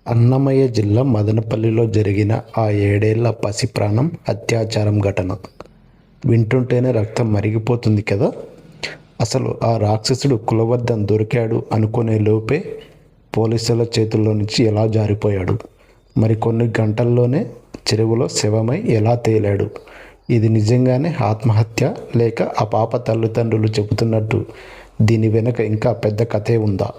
అన్నమయ్య జిల్లా మదనపల్లిలో జరిగిన ఆ 7 ఏళ్ల పసి ప్రాణం అత్యాచారం ఘటన వింటుంటేనే రక్తం మరిగిపోతుంది కదా. అసలు ఆ రాక్షసుడు కులవర్ధన్ దొరికాడు అనుకునే లోపే పోలీసుల చేతుల్లో నుంచి ఎలా జారిపోయాడు, మరి కొన్ని గంటల్లోనే చెరువులో శవమై ఎలా తేలాడు? ఇది నిజంగానే ఆత్మహత్య లేక ఆ పాప తల్లిదండ్రులు చెబుతున్నట్టు దీని వెనుక ఇంకా పెద్ద కథే ఉందా?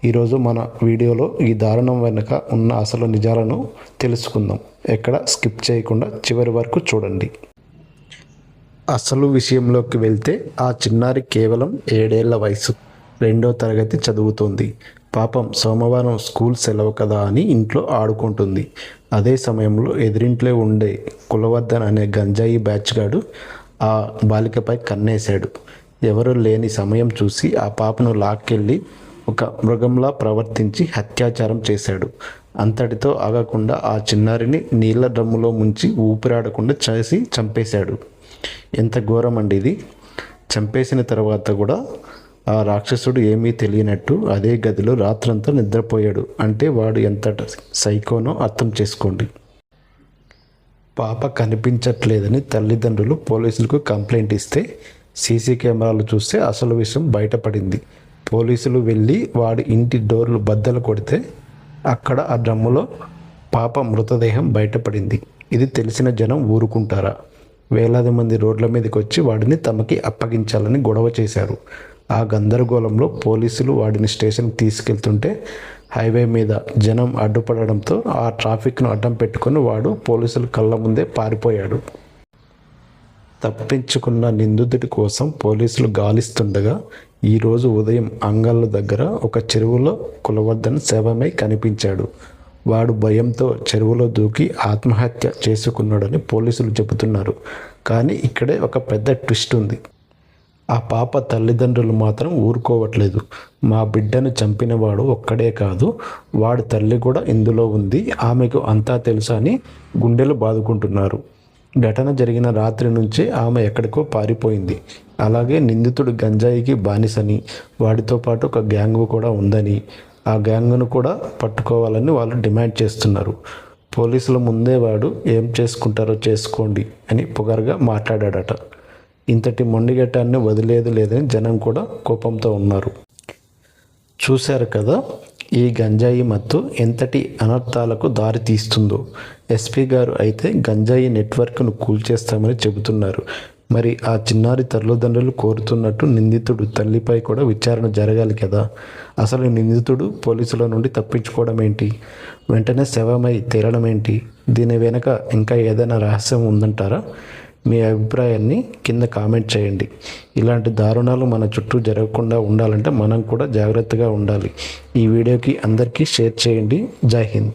ఈరోజు మన వీడియోలో ఈ దారుణం వెనుక ఉన్న అసలు నిజాలను తెలుసుకుందాం. ఎక్కడ స్కిప్ చేయకుండా చివరి వరకు చూడండి. అసలు విషయంలోకి వెళ్తే ఆ చిన్నారి కేవలం 7 ఏళ్ల వయసు, 2వ తరగతి చదువుతోంది. పాపం సోమవారం స్కూల్ సెలవు కదా అని ఇంట్లో ఆడుకుంటుంది. అదే సమయంలో ఎదురింట్లో ఉండే కులవర్ధన్ అనే గంజాయి బ్యాచ్గాడు ఆ బాలికపై కన్నేశాడు. ఎవరూ లేని సమయం చూసి ఆ పాపను లాక్కెళ్ళి ఒక మృగంలా ప్రవర్తించి అత్యాచారం చేశాడు. అంతటితో ఆగకుండా ఆ చిన్నారిని నీళ్ళ డ్రమ్ములో ముంచి ఊపిరాడకుండా చేసి చంపేశాడు. ఎంత ఘోరం అండి ఇది! చంపేసిన తర్వాత కూడా ఆ రాక్షసుడు ఏమీ తెలియనట్టు అదే గదిలో రాత్రంతా నిద్రపోయాడు. అంటే వాడు ఎంత సైకోనో అర్థం చేసుకోండి. పాప కనిపించట్లేదని తల్లిదండ్రులు పోలీసులకు కంప్లైంట్ ఇస్తే సీసీ కెమెరాలు చూస్తే అసలు విషయం బయటపడింది. పోలీసులు వెళ్ళి వాడి ఇంటి డోర్లు బద్దలు కొడితే అక్కడ ఆ డ్రమ్ములో పాప మృతదేహం బయటపడింది. ఇది తెలిసిన జనం ఊరుకుంటారా? వేలాది మంది రోడ్ల మీదకి వచ్చి వాడిని తమకి అప్పగించాలని గొడవ చేశారు. ఆ గందరగోళంలో పోలీసులు వాడిని స్టేషన్కి తీసుకెళ్తుంటే హైవే మీద జనం అడ్డుపడడంతో ఆ ట్రాఫిక్ను అడ్డం పెట్టుకొని వాడు పోలీసుల కళ్ళ ముందే పారిపోయాడు. తప్పించుకున్న నిందితుడి కోసం పోలీసులు గాలిస్తుండగా ఈరోజు ఉదయం అంగళ్ళ దగ్గర ఒక చెరువులో కులవర్ధన్ శవమై కనిపించాడు. వాడు భయంతో చెరువులో దూకి ఆత్మహత్య చేసుకున్నాడని పోలీసులు చెబుతున్నారు. కానీ ఇక్కడే ఒక పెద్ద ట్విస్ట్ ఉంది. ఆ పాప తల్లిదండ్రులు మాత్రం ఊరుకోవట్లేదు. మా బిడ్డను చంపినవాడు ఒక్కడే కాదు, వాడి తల్లి కూడా ఇందులో ఉంది, ఆమెకు అంతా తెలుసా అని గుండెలు బాదుకుంటున్నారు. ఘటన జరిగిన రాత్రి నుంచే ఆమె ఎక్కడికో పారిపోయింది. అలాగే నిందితుడు గంజాయికి బానిసని, వాడితో పాటు ఒక గ్యాంగ్ కూడా ఉందని, ఆ గ్యాంగ్ను కూడా పట్టుకోవాలని వాళ్ళు డిమాండ్ చేస్తున్నారు. పోలీసుల ముందే వాడు ఏం చేసుకుంటారో చేసుకోండి అని పొగరుగా మాట్లాడాడట. ఇంతటి మొండిగట్టాన్ని వదిలేదు లేదని జనం కూడా కోపంతో ఉన్నారు. చూశారు కదా ఈ గంజాయి మత్తు ఎంతటి అనర్థాలకు దారి తీస్తుందో. ఎస్పీ గారు అయితే గంజాయి నెట్వర్క్ను కూల్చేస్తామని చెబుతున్నారు. మరి ఆ చిన్నారి తల్లిదండ్రులు కోరుతున్నట్టు నిందితుడు తల్లిపై కూడా విచారణ జరగాలి కదా. అసలు నిందితుడు పోలీసుల నుండి తప్పించుకోవడం ఏంటి? వెంటనే శవమై తేలడం ఏంటి? దీని వెనక ఇంకా ఏదైనా రహస్యం ఉందంటారా? మీ అభిప్రాయాన్ని కింద కామెంట్ చేయండి. ఇలాంటి దారుణాలు మన చుట్టూ జరగకుండా ఉండాలంటే మనం కూడా జాగ్రత్తగా ఉండాలి. ఈ వీడియోకి అందరికీ షేర్ చేయండి. జై హింద్.